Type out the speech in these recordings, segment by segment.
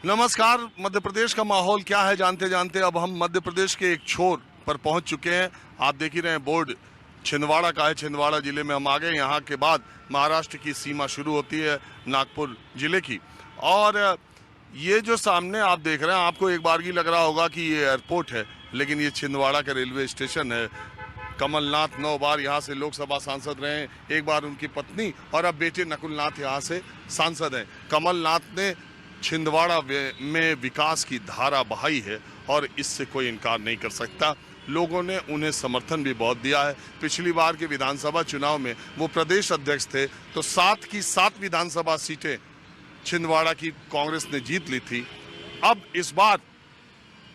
नमस्कार। मध्य प्रदेश का माहौल क्या है जानते जानते अब हम मध्य प्रदेश के एक छोर पर पहुंच चुके हैं। आप देख ही रहे हैं बोर्ड छिंदवाड़ा का है। छिंदवाड़ा जिले में हम आ गए। यहाँ के बाद महाराष्ट्र की सीमा शुरू होती है नागपुर जिले की। और ये जो सामने आप देख रहे हैं, आपको एक बार ही लग रहा होगा कि ये एयरपोर्ट है, लेकिन ये छिंदवाड़ा का रेलवे स्टेशन है। कमलनाथ 9 बार यहाँ से लोकसभा सांसद रहे हैं, एक बार उनकी पत्नी और अब बेटे नकुलनाथ यहाँ से सांसद हैं। कमलनाथ ने छिंदवाड़ा में विकास की धारा बहाई है और इससे कोई इनकार नहीं कर सकता। लोगों ने उन्हें समर्थन भी बहुत दिया है। पिछली बार के विधानसभा चुनाव में वो प्रदेश अध्यक्ष थे तो 7 की 7 विधानसभा सीटें छिंदवाड़ा की कांग्रेस ने जीत ली थी। अब इस बार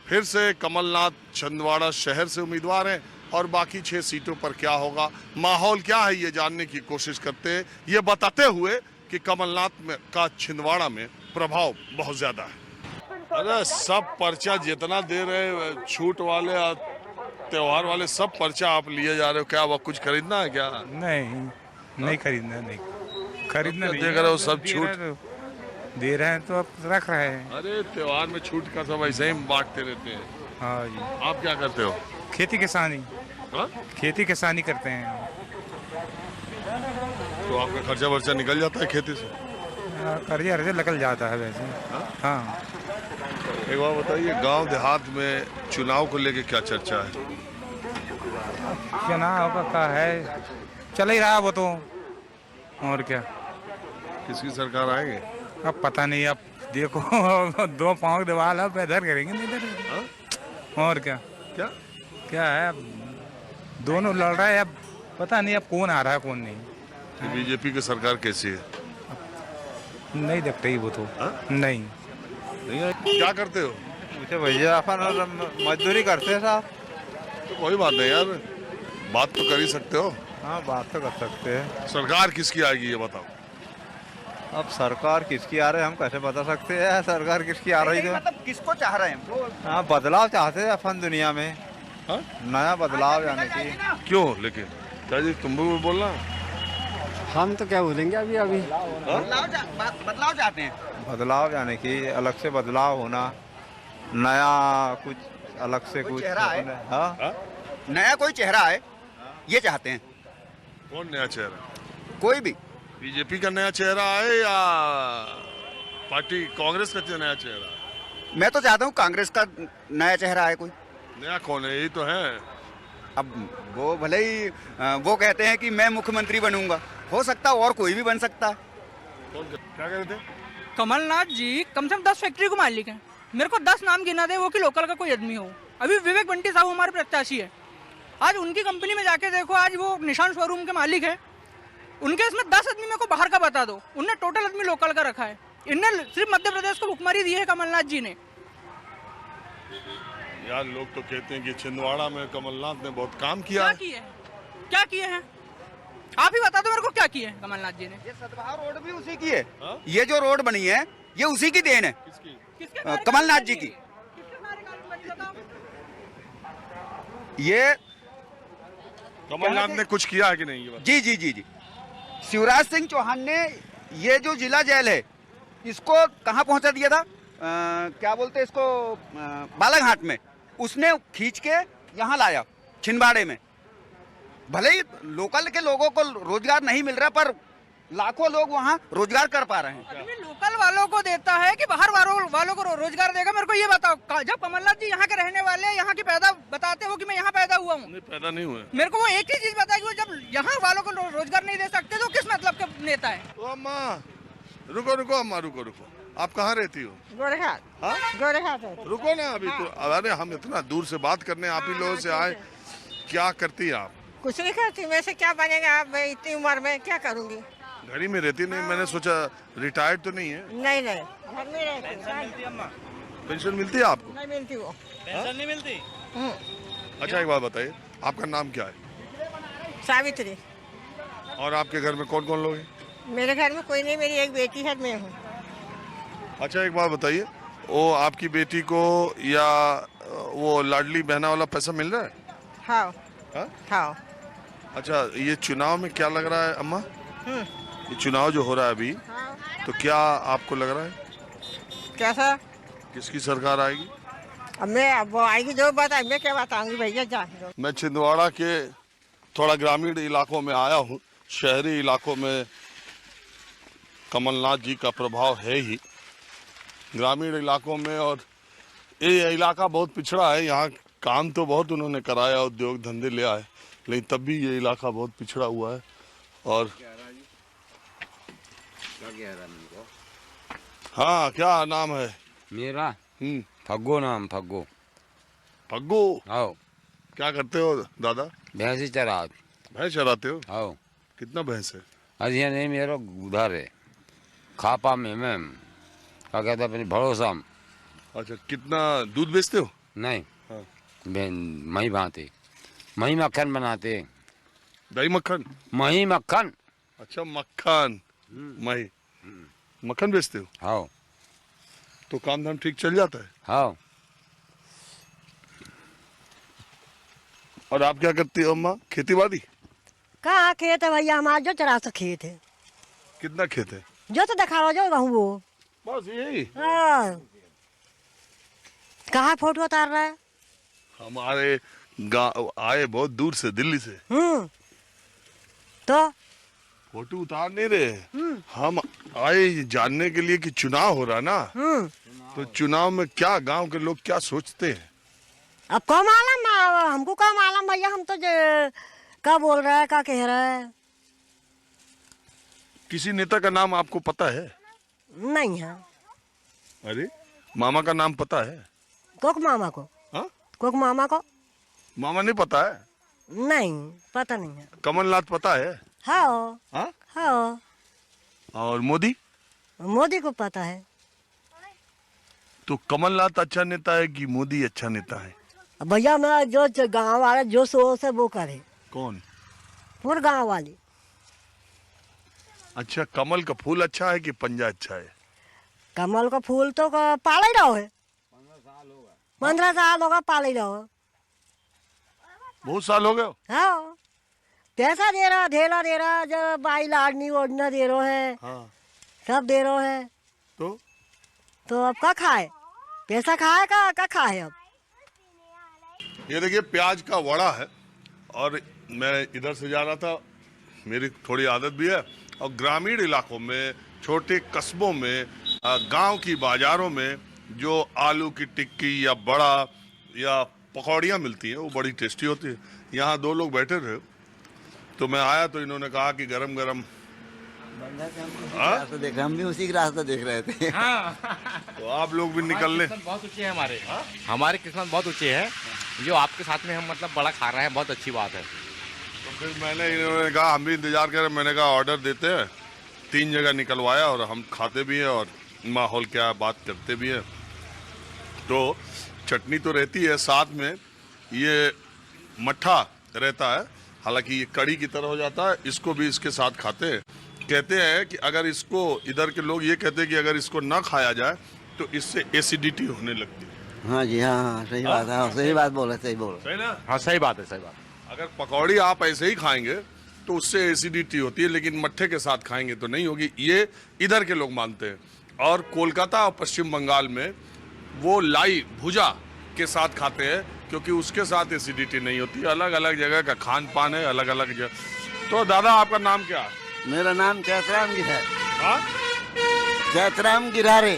फिर से कमलनाथ छिंदवाड़ा शहर से उम्मीदवार हैं और बाकी 6 सीटों पर क्या होगा, माहौल क्या है, ये जानने की कोशिश करते हैं, ये बताते हुए कि कमलनाथ का छिंदवाड़ा में प्रभाव बहुत ज्यादा है। अरे सब पर्चा जितना दे रहे, छूट वाले त्योहार वाले सब पर्चा आप लिए जा रहे हो, क्या वो कुछ खरीदना है क्या? नहीं खरीदना, नहीं खरीदना नहीं देख रहे हो सब छूट दे रहे हैं तो अब रख रहे हैं। अरे त्योहार में छूट का सब ऐसे ही बांटते रहते हैं। हाँ जी। आप क्या करते हो? खेती किसानी। हाँ? खेती किसानी करते हैं। तो आपका खर्चा वर्चा निकल जाता है खेती से? कर्जा अर्जा निकल जाता है वैसे। हाँ। एक बार बताइए, गांव देहात में चुनाव को लेके क्या चर्चा है? चुनाव का क्या है, चल ही रहा वो तो, और क्या। किसकी सरकार आएगी? अब पता नहीं, अब देखो 2 पाँव दीवार अब इधर करेंगे नहीं इधर। और क्या क्या क्या है, अब दोनों लड़ रहा है, अब पता नहीं अब कौन आ रहा है कौन नहीं। बीजेपी की सरकार कैसी है? नहीं देखते ही वो तो। नहीं क्या करते हो? मुझे भैया अपन मजदूरी करते हैं साहब। तो कोई बात नहीं यार, बात तो कर ही सकते हो। हाँ, बात तो कर सकते हैं। सरकार किसकी आएगी ये बताओ। अब सरकार किसकी आ रही है हम कैसे बता सकते हैं? सरकार किसकी आ रही है मतलब किसको चाह रहे हैं? हाँ, बदलाव चाहते हैं अपन दुनिया में। हाँ? नया बदलाव यानी कि क्यों? लेकिन क्या जी तुम भी बोलना? हम तो क्या बोलेंगे अभी बदलाव चाहते हैं। बदलाव यानी कि अलग से बदलाव होना, नया कुछ अलग से कोई कुछ। चेहरा है? हाँ, हाँ? नया कोई चेहरा है, ये चाहते हैं। कौन नया चेहरा? कोई भी। बीजेपी का नया चेहरा है या पार्टी कांग्रेस का नया चेहरा है? मैं तो चाहता हूँ कांग्रेस का नया चेहरा है कोई। नया कौन है? यही तो है। अब वो भले ही वो कहते हैं कि मैं मुख्यमंत्री बनूंगा, हो सकता और कोई भी बन सकता है। क्या कह रहे थे? कमलनाथ जी कम से कम 10 फैक्ट्री को मालिक हैं। मेरे को 10 नाम गिना दे वो कि लोकल का कोई आदमी हो। अभी विवेक बंटी साहब हमारे प्रत्याशी है, आज उनकी कंपनी में जाके देखो, आज वो निशान शोरूम के मालिक है। उनके इसमें 10 आदमी मेरे को बाहर का बता दो, उनने टोटल आदमी लोकल का रखा है। इनने सिर्फ मध्य प्रदेश को भुखमरी दी है कमलनाथ जी ने। यार लोग तो कहते हैं कि छिंदवाड़ा में कमलनाथ ने बहुत काम किया क्या है। किए हैं? क्या किए हैं? आप ही बता दो मेरे को, क्या किए हैं कमलनाथ जी ने? ये सतबहा रोड भी उसी की है। हाँ? ये जो रोड बनी है ये उसी की देन है। किसकी? किसके कमलनाथ जी की। किसके कार्यकाल में बनी बताओ? ये कमलनाथ ने कुछ किया है कि नहीं ये बताओ। जी जी जी जी शिवराज सिंह चौहान ने ये जो जिला जेल है इसको कहाँ पहुंचा दिया था? क्या बोलते हैं इसको, बालाघाट में। उसने खींच के यहाँ लाया छिंदवाड़े में। भले ही लोकल के लोगों को रोजगार नहीं मिल रहा, पर लाखों लोग वहाँ रोजगार कर पा रहे हैं। आदमी लोकल वालों को देता है कि बाहर वालों को रोजगार देगा? मेरे को ये बताओ, जब कमलनाथ जी यहाँ के रहने वाले हैं, यहाँ की पैदा बताते हो कि मैं यहाँ पैदा हुआ हूँ। नहीं, पैदा नहीं हुए। मेरे को वो एक ही चीज बताया कि वो जब यहाँ वालों को रोजगार नहीं दे सकते तो किस मतलब के नेता है? तो अम्मा रुको रुको, अम्मा रुको रुको, आप कहाँ रहती हो? गोरहाट। हाँ? गोरहाट है। रुको ना अभी तो। अरे हम इतना दूर से बात करने आप ही लोगों से आए, क्या करती है आप? कुछ नहीं करती, मैं से क्या बनेगा? आप मैं इतनी उम्र में क्या करूंगी? घर ही में रहती नहीं? मैंने सोचा रिटायर्ड तो नहीं है? नहीं नहीं, घर में रहती हूँ। पेंशन मिलती है आपको? नहीं मिलती वो। पेंशन नहीं मिलती। अच्छा एक बात बताइए, आपका नाम क्या है? सावित्री। और आपके घर में कौन कौन लोग हैं? मेरे घर में कोई नहीं, मेरी एक बेटी है, मैं हूँ। अच्छा एक बात बताइए, वो आपकी बेटी को या वो लाडली बहना वाला पैसा मिल रहा है? हाँ हाँ? हाँ। अच्छा ये चुनाव में क्या लग रहा है अम्मा? ये चुनाव जो हो रहा है अभी, हाँ। तो क्या आपको लग रहा है? कैसा? किसकी सरकार आएगी? अब मैं अब वो आएगी जो बताए, मैं क्या बताऊंगी भैया, जान दो। मैं छिंदवाड़ा के थोड़ा ग्रामीण इलाकों में आया हूँ। शहरी इलाकों में कमलनाथ जी का प्रभाव है ही, ग्रामीण इलाकों में, और ये इलाका बहुत पिछड़ा है। यहाँ काम तो बहुत उन्होंने कराया, उद्योग धंधे ले आए, लेकिन तब भी ये इलाका बहुत पिछड़ा हुआ है। और हाँ, क्या नाम है मेरा? हम्म, फग्गो नाम, फग्गो। फग्गू। आओ, क्या करते हो दादा? भैंसी चरा। भैंस चराते हो? आओ, कितना भैंस है? अजी नहीं, मेरा उधर है खापा में, मैम क्या कहते हैं अपनी भरोसा में। अच्छा, कितना दूध बेचते हो? नहीं, हाँ। मही भाते, मही मक्खन बनाते, दही मक्खन? मही मक्खन। अच्छा, मक्खन, मही मक्खन बेचते हो? आओ, तो काम धाम ठीक चल जाता है? आओ। और आप क्या करती हो अम्मा? खेती बाड़ी? कहाँ खेत है भैया हमारा? जो 84 खेत है। कितना खेत है? जो तो दिखा रहा जो कहूँ वो। बस यही? हाँ। कहाँ फोटो उतार रहा है? हमारे गाँव आए बहुत दूर से, दिल्ली से। तो फोटो उतार नहीं रहे, हम आए ये जानने के लिए कि चुनाव हो रहा ना, तो चुनाव में क्या गांव के लोग क्या सोचते हैं। अब कौन मालूम, हमको क्या मालूम भैया, हम तो क्या बोल रहा है, क्या कह रहा है। किसी नेता का नाम आपको पता है? नहीं है। अरे, मामा का नाम पता है? कोक मामा को? हाँ? कोक मामा को? मामा नहीं पता है? नहीं, पता नहीं है। कमलनाथ पता है? हाँ हाँ? हाँ। और मोदी? मोदी को पता है। तो कमलनाथ अच्छा नेता है कि मोदी अच्छा नेता है? भैया मैं जो गांव वाले जो सोच है वो करे। कौन? पूरे गांव वाले। अच्छा, कमल का फूल अच्छा है कि पंजा अच्छा है? कमल का फूल तो पाल ही रहो है। 15 साल होगा पाल ही रहो। बहुत साल हो गए? हाँ, पैसा दे रहा, ढेला दे रहा, जब बाई लाडनी ओढ़ना दे रहा है। हाँ। सब दे रहा है। तो अब क्या खाए? पैसा खाए का खाए अब? ये देखिए, प्याज का वड़ा है, और मैं इधर से जा रहा था, मेरी थोड़ी आदत भी है, और ग्रामीण इलाकों में, छोटे कस्बों में, गांव की बाजारों में जो आलू की टिक्की या बड़ा या पकौड़ियाँ मिलती हैं, वो बड़ी टेस्टी होती है। यहाँ दो लोग बैठे थे, तो मैं आया तो इन्होंने कहा कि गरम गरम। रास्ता देख रहे, हम भी उसी का रास्ता देख रहे थे। तो आप लोग भी निकलने। बहुत ऊंचे है हमारे किस्मत बहुत ऊंचे है, जो आपके साथ में हम मतलब बड़ा खा रहे हैं, बहुत अच्छी बात है। तो फिर इन्होंने कहा हम भी इंतजार करें, मैंने कहा ऑर्डर देते हैं। 3 जगह निकलवाया, और हम खाते भी हैं और माहौल क्या बात करते भी हैं। तो चटनी तो रहती है, साथ में ये मट्ठा रहता है, हालांकि ये कड़ी की तरह हो जाता है, इसको भी इसके साथ खाते हैं। कहते हैं कि अगर इसको, इधर के लोग ये कहते हैं कि अगर इसको ना खाया जाए तो इससे एसिडिटी होने लगती है। हाँ जी, हाँ सही बात है, सही बात बोला, सही बोला। सही ना? हाँ सही बात है, सही बात। अगर पकौड़ी आप ऐसे ही खाएंगे तो उससे एसिडिटी होती है, लेकिन मट्ठे के साथ खाएंगे तो नहीं होगी, ये इधर के लोग मानते हैं। और कोलकाता और पश्चिम बंगाल में वो लाई भुजा के साथ खाते हैं, क्योंकि उसके साथ एसिडिटी नहीं होती। अलग अलग जगह का खान पान है, अलग अलग जगह। तो दादा, आपका नाम क्या है? मेरा नाम चैतराम गिरधारे। हाँ? चैतराम गिरधारे।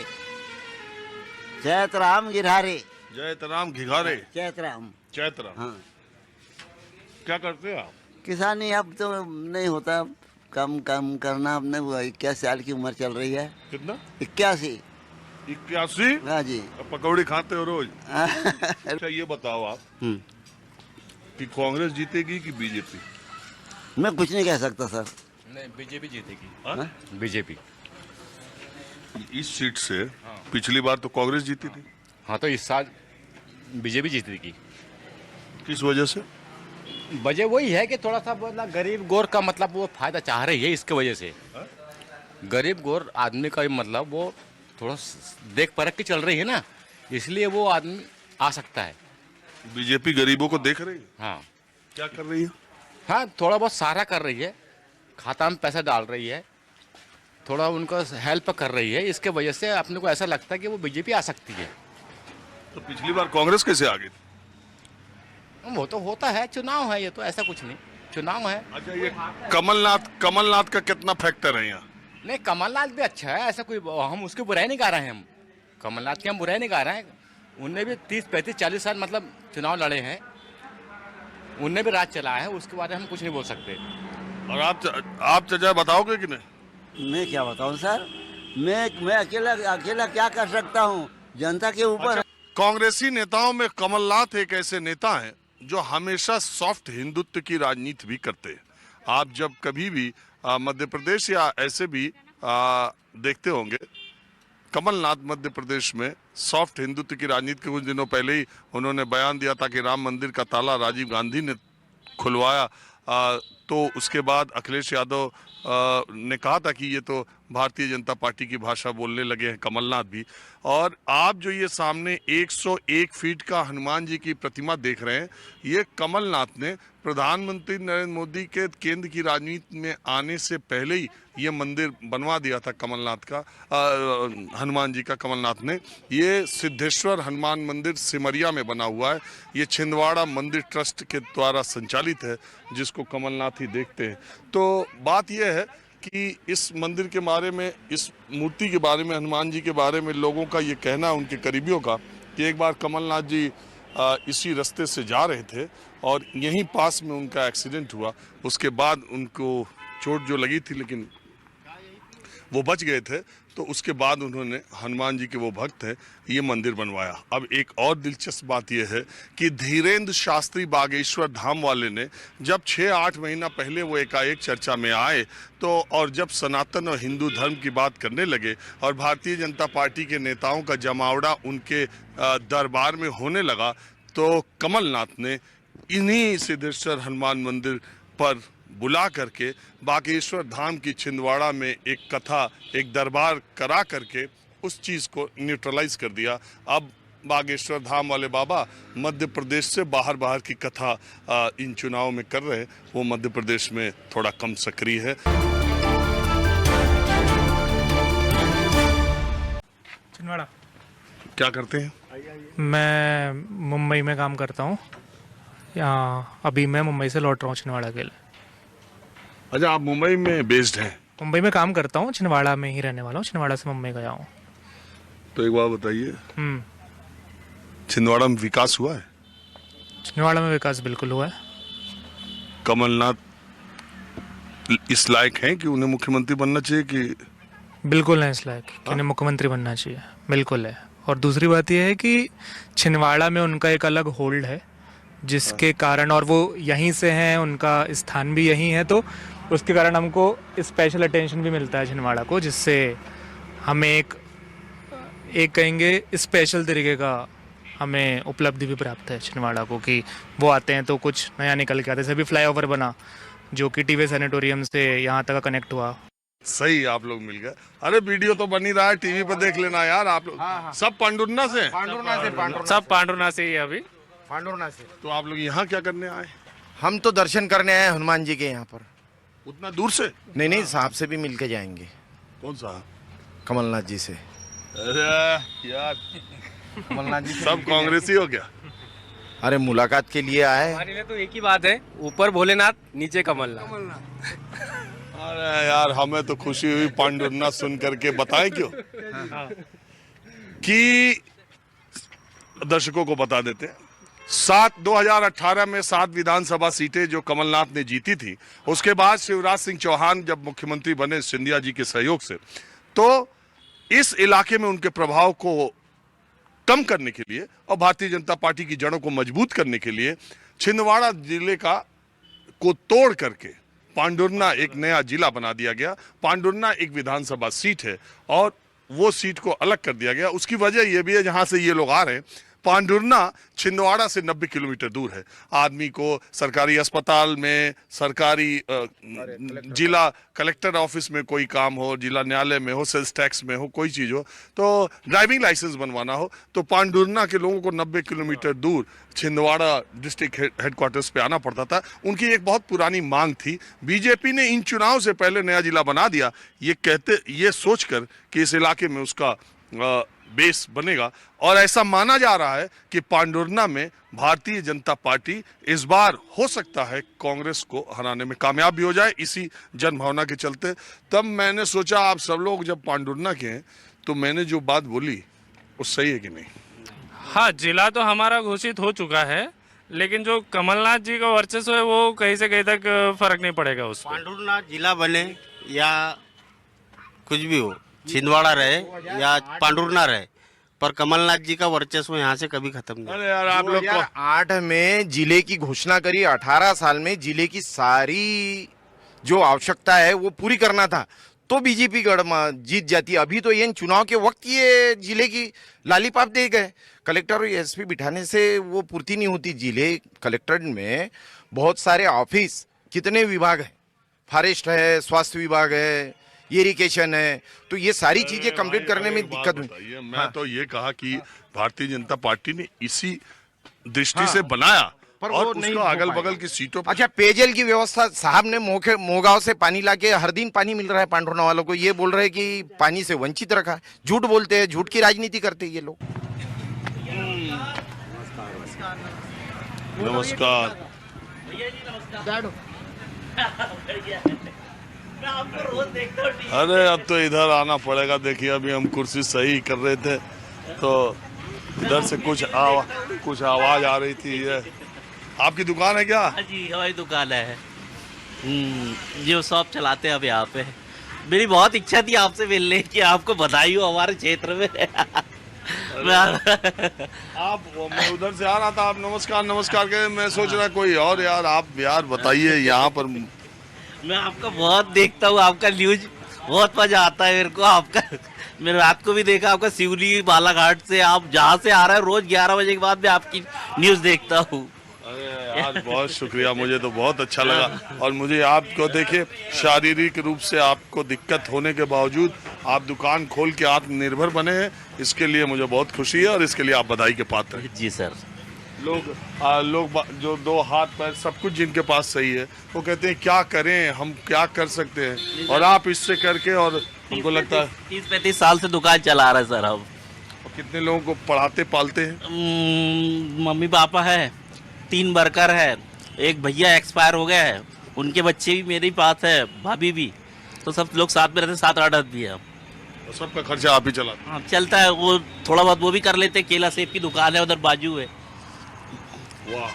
चैतराम गिरधारे। जयतराम घिघारे। चैतराम। चैतराम। हाँ। क्या करते हैं आप? किसानी अब तो नहीं होता, कम कम करना। अपने 21 साल की उम्र चल रही है। कितना? 81। 81? हाँ जी। पकौड़ी खाते हो रोज? अच्छा, ये बताओ आप कि कांग्रेस जीतेगी कि बीजेपी? मैं कुछ नहीं कह सकता सर। नहीं, बीजेपी जीतेगी। हाँ? बीजेपी। इस सीट से पिछली बार तो कांग्रेस जीती थी। हाँ, तो इस साल बीजेपी जीतेगी। किस वजह से? वजह वही है कि थोड़ा सा मतलब गरीब गोर का मतलब वो फायदा चाह रही है, इसके वजह से। गरीब गोर आदमी का मतलब वो थोड़ा देख परख के चल रही है ना, इसलिए वो आदमी आ सकता है। बीजेपी गरीबों को देख रही है? हाँ। क्या कर रही है? हाँ, थोड़ा बहुत सहारा कर रही है, खाता में पैसा डाल रही है, थोड़ा उनको हेल्प कर रही है, इसके वजह से अपने को ऐसा लगता है कि वो बीजेपी आ सकती है। तो पिछली बार कांग्रेस कैसे आ गई थी? वो तो होता है, चुनाव है, ये तो ऐसा कुछ नहीं, चुनाव है। अच्छा, ये कमलनाथ का कितना फैक्टर है यहाँ? नहीं, कमलनाथ भी अच्छा है, ऐसा कोई हम उसकी बुराई नहीं कर रहे हैं, हम कमलनाथ की हम बुराई नहीं कर रहे हैं। उनने भी 30, 35, 40 साल मतलब चुनाव लड़े हैं, उनने भी राज चलाया है, उसके बारे में हम कुछ नहीं बोल सकते। और आप चर्चा बताओगे कि नहीं? मैं क्या बताऊं सर, मैं अकेला क्या कर सकता हूं, जनता के ऊपर। कांग्रेसी नेताओं में कमलनाथ एक ऐसे नेता हैं जो हमेशा सॉफ्ट हिंदुत्व की राजनीति भी करते हैं। आप जब कभी भी मध्य प्रदेश या ऐसे भी देखते होंगे, कमलनाथ मध्य प्रदेश में सॉफ्ट हिंदुत्व की राजनीति के कुछ दिनों पहले ही उन्होंने बयान दिया था कि राम मंदिर का ताला राजीव गांधी ने खुलवाया। तो उसके बाद अखिलेश यादव ने कहा था कि ये तो भारतीय जनता पार्टी की भाषा बोलने लगे हैं कमलनाथ भी। और आप जो ये सामने 101 फीट का हनुमान जी की प्रतिमा देख रहे हैं, ये कमलनाथ ने प्रधानमंत्री नरेंद्र मोदी के केंद्र की राजनीति में आने से पहले ही ये मंदिर बनवा दिया था कमलनाथ का, हनुमान जी का। कमलनाथ ने ये सिद्धेश्वर हनुमान मंदिर सिमरिया में बना हुआ है, ये छिंदवाड़ा मंदिर ट्रस्ट के द्वारा संचालित है, जिसको कमलनाथ ही देखते हैं। तो बात यह है कि इस मंदिर के बारे में, इस मूर्ति के बारे में, हनुमान जी के बारे में लोगों का ये कहना, उनके करीबियों का, कि एक बार कमलनाथ जी इसी रास्ते से जा रहे थे और यहीं पास में उनका एक्सीडेंट हुआ। उसके बाद उनको चोट जो लगी थी लेकिन वो बच गए थे, तो उसके बाद उन्होंने, हनुमान जी के वो भक्त हैं, ये मंदिर बनवाया। अब एक और दिलचस्प बात यह है कि धीरेन्द्र शास्त्री बागेश्वर धाम वाले ने जब 6-8 महीना पहले वो एकाएक चर्चा में आए, तो और जब सनातन और हिंदू धर्म की बात करने लगे और भारतीय जनता पार्टी के नेताओं का जमावड़ा उनके दरबार में होने लगा, तो कमलनाथ ने इन्हीं सिद्धेश्वर हनुमान मंदिर पर बुला करके बागेश्वर धाम की छिंदवाड़ा में एक कथा, एक दरबार करा करके उस चीज़ को न्यूट्रलाइज कर दिया। अब बागेश्वर धाम वाले बाबा मध्य प्रदेश से बाहर की कथा इन चुनाव में कर रहे हैं। वो मध्य प्रदेश में थोड़ा कम सक्रिय है। छिंदवाड़ा क्या करते हैं? मैं मुंबई में काम करता हूँ, यहाँ अभी मैं मुंबई से लौट रहा हूँ छिंदवाड़ा के लिए। अच्छा, आप मुंबई में बेस्ड हैं? मुंबई में काम करता हूँ, छिंदवाड़ा में ही रहने वाला हूँ, छिंदवाड़ा से मुंबई गया हूँ। तो एक बात बताइए, छिंदवाड़ा में विकास हुआ है? छिंदवाड़ा में विकास बिल्कुल हुआ है। कमलनाथ इस लायक हैं कि उन्हें मुख्यमंत्री बनना चाहिए कि? बिल्कुल है इस लायक कि उन्हें मुख्यमंत्री बनना चाहिए, बिल्कुल है। और दूसरी बात यह है कि छिंदवाड़ा में उनका एक अलग होल्ड है, जिसके कारण, और वो यहीं से हैं, उनका स्थान भी यहीं है, तो उसके कारण हमको स्पेशल अटेंशन भी मिलता है छिंदवाड़ा को, जिससे हमें एक कहेंगे स्पेशल तरीके का हमें उपलब्धि भी प्राप्त है छिंदवाड़ा को, कि वो आते हैं तो कुछ नया निकल के आते हैं। जैसे भी फ्लाईओवर बना जो कि टीवी सैनिटोरियम से यहाँ तक कनेक्ट हुआ। सही, आप लोग मिल गए। अरे वीडियो तो बन ही रहा है, टीवी पर देख लेना यार आप लोग। सब पांडुरना से? सब पांडुरना से ही है अभी। पांडुरना से। तो आप लोग यहाँ क्या करने आए? हम तो दर्शन करने आए हनुमान जी के यहाँ पर। उतना दूर से? नहीं, साहब से भी मिल के जाएंगे। कौन सा? कमलनाथ जी से। अरे यार, कमलनाथ जी सब कांग्रेसी हो गया। अरे मुलाकात के लिए आए। हमारे लिए तो एक ही बात है, ऊपर भोलेनाथ, नीचे कमलनाथ। अरे यार, हमें तो खुशी हुई पांडुरना सुन करके। बताएं क्यों? कि दर्शकों को बता देते हैं, 2018 में 7 विधानसभा सीटें जो कमलनाथ ने जीती थी, उसके बाद शिवराज सिंह चौहान जब मुख्यमंत्री बने सिंधिया जी के सहयोग से, तो इस इलाके में उनके प्रभाव को कम करने के लिए और भारतीय जनता पार्टी की जड़ों को मजबूत करने के लिए छिंदवाड़ा जिले को तोड़ करके पांडुरना एक नया जिला बना दिया गया। पांडुरना एक विधानसभा सीट है और वो सीट को अलग कर दिया गया। उसकी वजह यह भी है, जहां से ये लोग आ रहे हैं, पांडुरना छिंदवाड़ा से 90 किलोमीटर दूर है। आदमी को सरकारी अस्पताल में, सरकारी जिला कलेक्टर ऑफिस में कोई काम हो, जिला न्यायालय में हो, सेल्स टैक्स में हो, कोई चीज़ हो, तो ड्राइविंग लाइसेंस बनवाना हो, तो पांडुरना के लोगों को 90 किलोमीटर दूर छिंदवाड़ा डिस्ट्रिक्ट हेडक्वार्टर्स पे आना पड़ता था। उनकी एक बहुत पुरानी मांग थी। बीजेपी ने इन चुनाव से पहले नया जिला बना दिया, ये सोचकर कि इस इलाके में उसका बेस बनेगा। और ऐसा माना जा रहा है कि पांडुरना में भारतीय जनता पार्टी इस बार हो सकता है कांग्रेस को हराने में कामयाब भी हो जाए, इसी जनभावना के चलते। तब मैंने सोचा आप सब लोग जब पांडुरना के हैं तो मैंने जो बात बोली वो सही है कि नहीं? हाँ, जिला तो हमारा घोषित हो चुका है, लेकिन जो कमलनाथ जी का वर्चस्व है वो कहीं से कहीं तक फर्क नहीं पड़ेगा उस पर। पांडुरनाथ जिला बने या कुछ भी हो, छिंदवाड़ा रहे या पांडुरना रहे, पर कमलनाथ जी का वर्चस्व यहाँ से कभी खत्म नहीं। अरे यार आप लोग 2008 में जिले की घोषणा करी, 18 साल में जिले की सारी जो आवश्यकता है वो पूरी करना था तो बीजेपी जीत जाती। अभी तो ये चुनाव के वक्त ये जिले की लालीपाप दे गए। कलेक्टर और एसपी बिठाने से वो पूर्ति नहीं होती। जिले कलेक्ट्रेट में बहुत सारे ऑफिस, कितने विभाग है, फॉरेस्ट है, स्वास्थ्य विभाग है, इरिगेशन है, तो ये सारी चीजें कंप्लीट करने में दिक्कत हुई। मैं तो ये कहा कि भारतीय जनता पार्टी ने इसी दृष्टि से बनाया पर और वो नहीं उसका हो अगल पाएगा। बगल की सीटों पर अच्छा, पेयजल की व्यवस्था साहब ने मोगांव से पानी लाके हर दिन पानी मिल रहा है पांडुरना वालों को। ये बोल रहे हैं कि पानी से वंचित रखा है। झूठ बोलते हैं, झूठ की राजनीति करते हैं ये लोग। नमस्कार। अरे अब तो इधर आना पड़ेगा। देखिए अभी हम कुर्सी सही कर रहे थे तो इधर से कुछ आवाज आ रही थी। ये आपकी दुकान है क्या? जी हमारी दुकान है, जो शॉप चलाते हैं अब यहाँ पे। मेरी बहुत इच्छा थी आपसे मिलने की, आपको बधाई हो हमारे क्षेत्र में। आप मैं उधर से आ रहा था, आप नमस्कार नमस्कार के मैं सोच रहा कोई और यार। आप यार बताइए यहाँ पर। मैं आपका बहुत देखता हूँ, आपका न्यूज बहुत मजा आता है मेरे को। आपका मैं रात को भी देखा, आपका सिवली बालाघाट से आप जहाँ से आ रहे हैं रोज 11 बजे के बाद मैं आपकी न्यूज देखता हूँ। अरे यार बहुत शुक्रिया, मुझे तो बहुत अच्छा लगा। और मुझे आपको देखिए शारीरिक रूप से आपको दिक्कत होने के बावजूद आप दुकान खोल के आत्मनिर्भर बने हैं, इसके लिए मुझे बहुत खुशी है और इसके लिए आप बधाई के पात्र हैं। जी सर। लोग जो दो हाथ पैर सब कुछ जिनके पास सही है वो कहते हैं क्या करें, हम क्या कर सकते हैं, और आप इससे करके और हमको लगता है 30-35 साल से दुकान चला रहे सर हम। और कितने लोगों को पढ़ाते पालते हैं? मम्मी पापा है, 3 वर्कर है, एक भैया एक्सपायर हो गया है, उनके बच्चे भी मेरे पास है, भाभी भी, तो सब लोग साथ में रहते हैं, 7-8 आदमी है। तो सबका खर्चा आप ही चलाते? हाँ चलता है, वो थोड़ा बहुत वो भी कर लेते हैं। केला सेब की दुकान है उधर बाजू है। वाह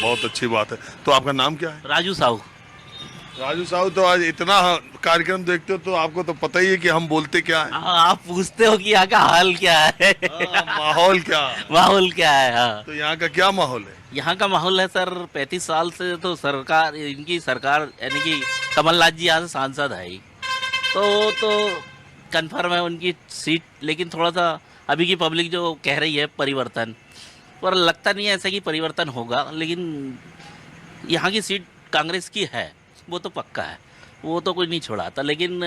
बहुत अच्छी बात है। तो आपका नाम क्या है? राजू साहू। राजू साहू, तो आज इतना कार्यक्रम देखते हो तो आपको तो पता ही है कि हम बोलते क्या है। आप पूछते हो कि यहाँ का हाल क्या है। माहौल क्या? माहौल क्या है? हाँ, तो यहाँ का क्या माहौल है? यहाँ का माहौल है सर, 35 साल से तो सरकार, इनकी सरकार यानी कि कमलनाथ जी यहाँ से सांसद है ही, तो कन्फर्म है उनकी सीट। लेकिन थोड़ा सा अभी की पब्लिक जो कह रही है परिवर्तन, पर लगता नहीं है ऐसा कि परिवर्तन होगा। लेकिन यहाँ की सीट कांग्रेस की है, वो तो पक्का है, वो तो कोई नहीं छोड़ाता। लेकिन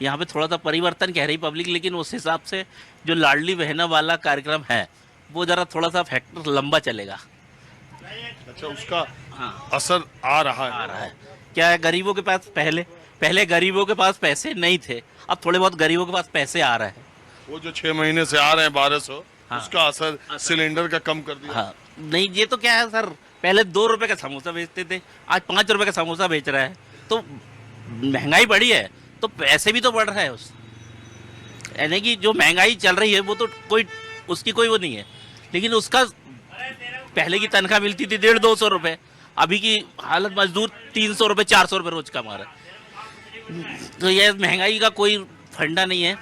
यहाँ पे थोड़ा सा परिवर्तन कह रही पब्लिक, लेकिन उस हिसाब से जो लाडली बहना वाला कार्यक्रम है वो ज़रा थोड़ा सा फैक्टर लंबा चलेगा। अच्छा, उसका असर आ रहा है। क्या है, गरीबों के पास पहले गरीबों के पास पैसे नहीं थे, अब थोड़े बहुत गरीबों के पास पैसे आ रहे हैं। वो जो 6 महीने से आ रहे हैं 1200, उसका असर सिलेंडर का कम कर दिया। हाँ, नहीं ये तो क्या है सर, पहले 2 रुपए का समोसा बेचते थे, आज 5 रुपए का समोसा बेच रहा है। तो महंगाई बढ़ी है तो पैसे भी तो बढ़ रहा है उस, यानी कि जो महंगाई चल रही है वो तो कोई उसकी कोई वो नहीं है। लेकिन उसका पहले की तनख्वाह मिलती थी 150-200 रुपये, अभी की हालत मजदूर 300 रुपये 400 रुपये रोज कमा रहा है। तो यह महंगाई का कोई फंडा नहीं है।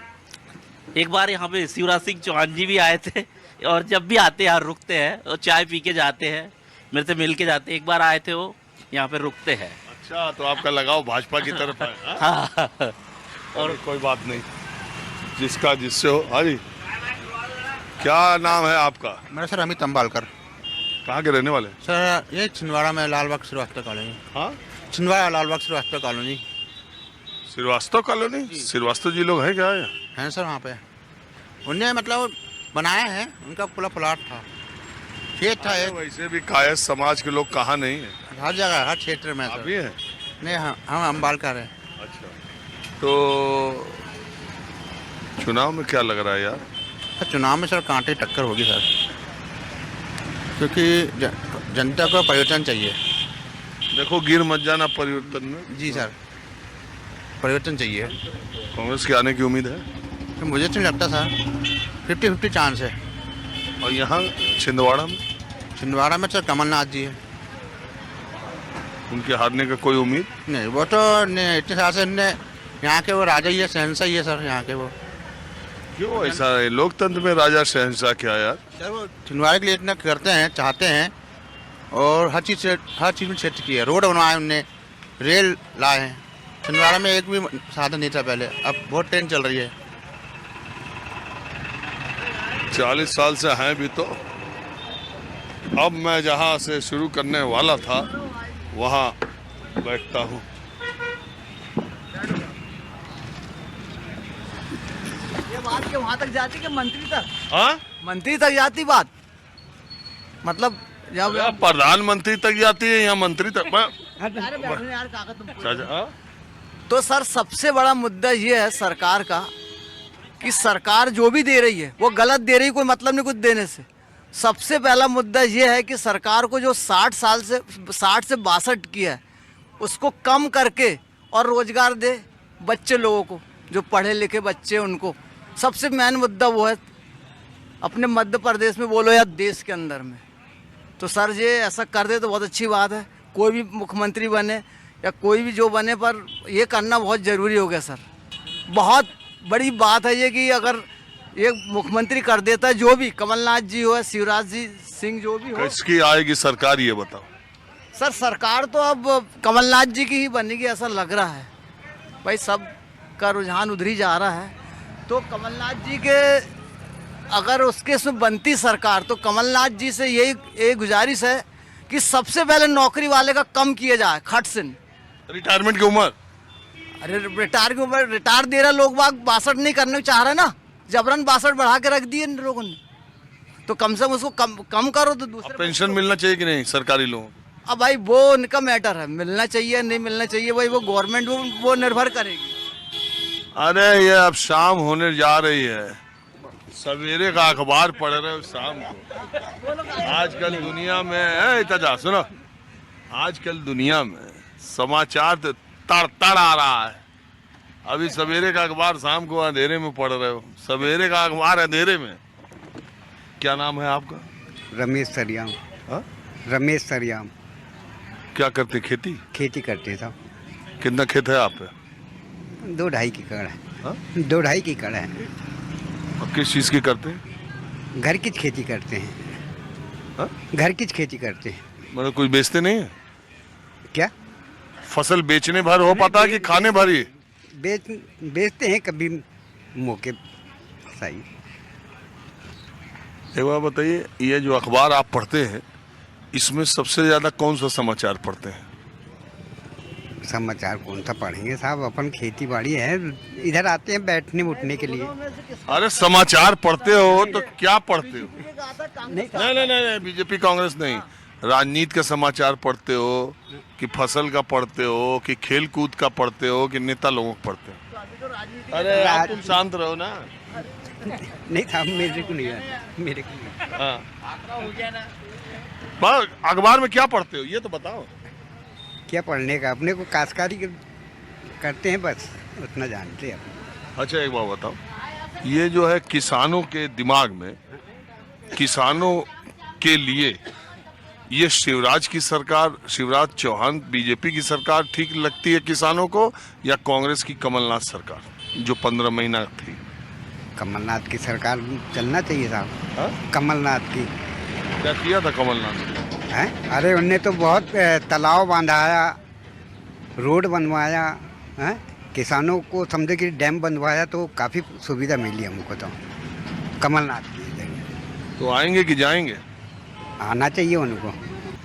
एक बार यहाँ पे शिवराज सिंह चौहान जी भी आए थे, और जब भी आते हैं यहाँ रुकते हैं और चाय पी के जाते हैं, मेरे से मिल के जाते हैं। एक बार आए थे वो, यहाँ पे रुकते हैं। अच्छा, तो आपका लगाव भाजपा की तरफ है? हाँ। और कोई बात नहीं, जिसका जिससे हो। हाँ जी, क्या नाम है आपका? मेरा सर अमित अम्बालकर। कहाँ के रहने वाले? सर ये छिंदवाड़ा में लालबाग श्रीवास्तव कॉलोनी। हाँ, छिंदवाड़ा लालबाग श्रीवास्तव कॉलोनी। श्रीवास्तव कॉलोनी? श्रीवास्तव जी लोग हैं क्या? हैं सर वहाँ पे, उनने मतलब बनाया है, उनका पूरा प्लाट था, खेत था एक। वैसे भी कायस्थ समाज के लोग कहाँ नहीं है, हर जगह हर क्षेत्र में। आप भी हैं? नहीं, हम अम्बालकर हैं। अच्छा, तो चुनाव में क्या लग रहा है यार? सर चुनाव में सर कांटे टक्कर होगी सर, क्योंकि जनता को परिवर्तन चाहिए। देखो गिर मत जाना परिवर्तन में। जी सर, परिवर्तन चाहिए। कांग्रेस के आने की उम्मीद है? तो मुझे तो नहीं लगता सर, 50-50 चांस है। और यहाँ छिंदवाड़ा में? छिंदवाड़ा में सर कमलनाथ जी है। उनके हारने का कोई उम्मीद नहीं? वो तो नहीं, इतने साल से इनने यहाँ के वो राजा ही है, शहंशाह ही है सर यहाँ के वो। क्यों ऐसा है? लोकतंत्र में राजा शहंशाह क्या यार? सर वो छिंदवाड़ा के लिए इतना करते हैं, चाहते हैं, और हर चीज़ में क्षेत्र की है। रोड बनवाए उनने, रेल लाए हैं। छिंदवाड़ा में एक भी साधन नहीं था पहले, अब बहुत ट्रेन चल रही है। 40 साल से हैं भी तो। अब मैं जहाँ से शुरू करने वाला था वहाँ बैठता हूँ। ये बात के वहाँ तक जाती कि मंत्री तक? हाँ, मंत्री तक जाती बात, मतलब जब प्रधानमंत्री तक जाती है या मंत्री तक? तो सर सबसे बड़ा मुद्दा ये है सरकार का कि सरकार जो भी दे रही है वो गलत दे रही, कोई मतलब नहीं कुछ देने से। सबसे पहला मुद्दा ये है कि सरकार को जो 60 से 62 की है उसको कम करके और रोजगार दे बच्चे लोगों को, जो पढ़े लिखे बच्चे उनको। सबसे मेन मुद्दा वो है, अपने मध्य प्रदेश में बोलो या देश के अंदर में। तो सर ये ऐसा कर दे तो बहुत अच्छी बात है। कोई भी मुख्यमंत्री बने या कोई भी जो बने, पर ये करना बहुत ज़रूरी हो गया सर। बहुत बड़ी बात है ये कि अगर ये मुख्यमंत्री कर देता है, जो भी कमलनाथ जी हो, शिवराज जी सिंह जो भी हो। किसकी आएगी सरकार ये बताओ? सर सरकार तो अब कमलनाथ जी की ही बनेगी ऐसा लग रहा है भाई, सब का रुझान उधर ही जा रहा है। तो कमलनाथ जी के अगर उसके उसमें बनती सरकार, तो कमलनाथ जी से यही गुजारिश है कि सबसे पहले नौकरी वाले का कम किया जाए, खट से। रिटायरमेंट की उम्र? अरे रिटायर की उम्र, रिटायर दे रहा लोग बाग 62 नहीं करने को चाह रहे ना, जबरन 62 बढ़ा के रख दिए इन लोगों ने। तो कम से कम उसको कम करो। तो दूसरे पेंशन मिलना चाहिए कि नहीं सरकारी लोगों को? अब भाई वो उनका मैटर है, मिलना चाहिए नहीं मिलना चाहिए भाई, वो गवर्नमेंट वो निर्भर करेगी। अरे ये अब शाम होने जा रही है, सवेरे का अखबार पढ़ रहे हो शाम को। आजकल दुनिया में इतना सुनो, आजकल दुनिया में समाचार तो तड़ आ रहा है। अभी सवेरे का अखबार शाम को अंधेरे में पढ़ रहे हो, सवेरे का अखबार अंधेरे में। क्या नाम है आपका? रमेश सरियाम। हा? रमेश सरियाम। क्या करते? खेती? खेती करते साहब। कितना खेत है आप पे? 2-2.5 एकड़ है। हा? 2-2.5 एकड़ है। और किस चीज़ की करते हैं? घर की खेती करते हैं। हा? घर की खेती करते हैं। मतलब कुछ बेचते नहीं है क्या? फसल बेचने भर हो पाता है कि खाने भर ही? बेचते हैं कभी मौके सही। एक बार बताइए, ये जो अखबार आप पढ़ते हैं इसमें सबसे ज्यादा कौन सा समाचार पढ़ते हैं? समाचार कौन सा पढ़ेंगे साहब, अपन खेती बाड़ी है, इधर आते हैं बैठने उठने के लिए। अरे समाचार पढ़ते हो तो क्या पढ़ते हो? नहीं, बीजेपी कांग्रेस नहीं, राजनीति का समाचार पढ़ते हो कि फसल का पढ़ते हो कि खेल कूद का पढ़ते हो कि नेता लोगों को पढ़ते हो? अरे आप तुम शांत रहो ना। नहीं साहब, मेरे को नहीं आता, मेरे को नहीं। हाँ, अखबार में क्या पढ़ते हो ये तो बताओ। क्या पढ़ने का, अपने को काश्तकारी करते हैं बस, उतना जानते हैं। अच्छा एक बात बताओ, ये जो है किसानों के दिमाग में, किसानों के लिए ये शिवराज की सरकार, शिवराज चौहान बीजेपी की सरकार ठीक लगती है किसानों को, या कांग्रेस की कमलनाथ सरकार जो 15 महीना थी? कमलनाथ की सरकार चलना चाहिए साहब। कमलनाथ की क्या किया था कमलनाथ है? अरे उनने तो बहुत तालाब बांधाया, रोड बनवाया है, किसानों को समझे कि डैम बनवाया, तो काफ़ी सुविधा मिली हमको तो कमलनाथ की। तो आएंगे कि जाएंगे? आना चाहिए उनको।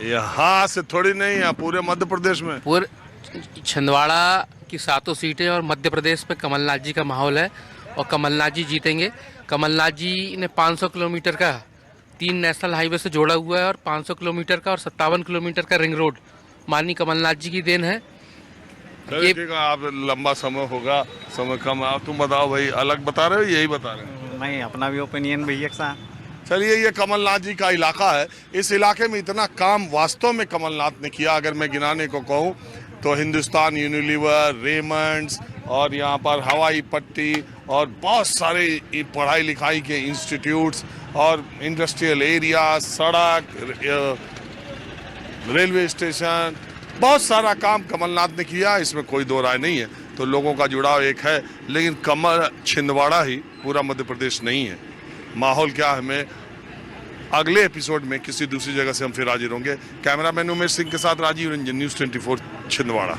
यहाँ से थोड़ी नहीं है, पूरे मध्य प्रदेश में, पूरे छिंदवाड़ा की 7 सीटें और मध्य प्रदेश में कमलनाथ जी का माहौल है और कमलनाथ जी जीतेंगे। कमलनाथ जी ने 500 किलोमीटर का 3 नेशनल हाईवे से जोड़ा हुआ है और 500 किलोमीटर का और 57 किलोमीटर का रिंग रोड माननीय कमलनाथ जी की देन है। ठीक है, आप लंबा समय होगा, समय कम है, आप तुम बताओ भाई, अलग बता रहे हो यही बता रहे हो? नहीं, अपना भी ओपिनियन भैया के साथ। चलिए, ये कमलनाथ जी का इलाका है। इस इलाके में इतना काम वास्तव में कमलनाथ ने किया, अगर मैं गिनाने को कहूँ तो हिंदुस्तान यूनिलीवर, रेमंड्स और यहाँ पर हवाई पट्टी और बहुत सारे पढ़ाई लिखाई के इंस्टीट्यूट्स और इंडस्ट्रियल एरिया, सड़क, रेलवे स्टेशन, बहुत सारा काम कमलनाथ ने किया, इसमें कोई दो राय नहीं है। तो लोगों का जुड़ाव एक है, लेकिन छिंदवाड़ा ही पूरा मध्य प्रदेश नहीं है। माहौल क्या है, मैं अगले एपिसोड में किसी दूसरी जगह से हम फिर हाजिर होंगे। कैमरामैन उमेश सिंह के साथ राजीव रंजन, न्यूज़ 24 छिंदवाड़ा।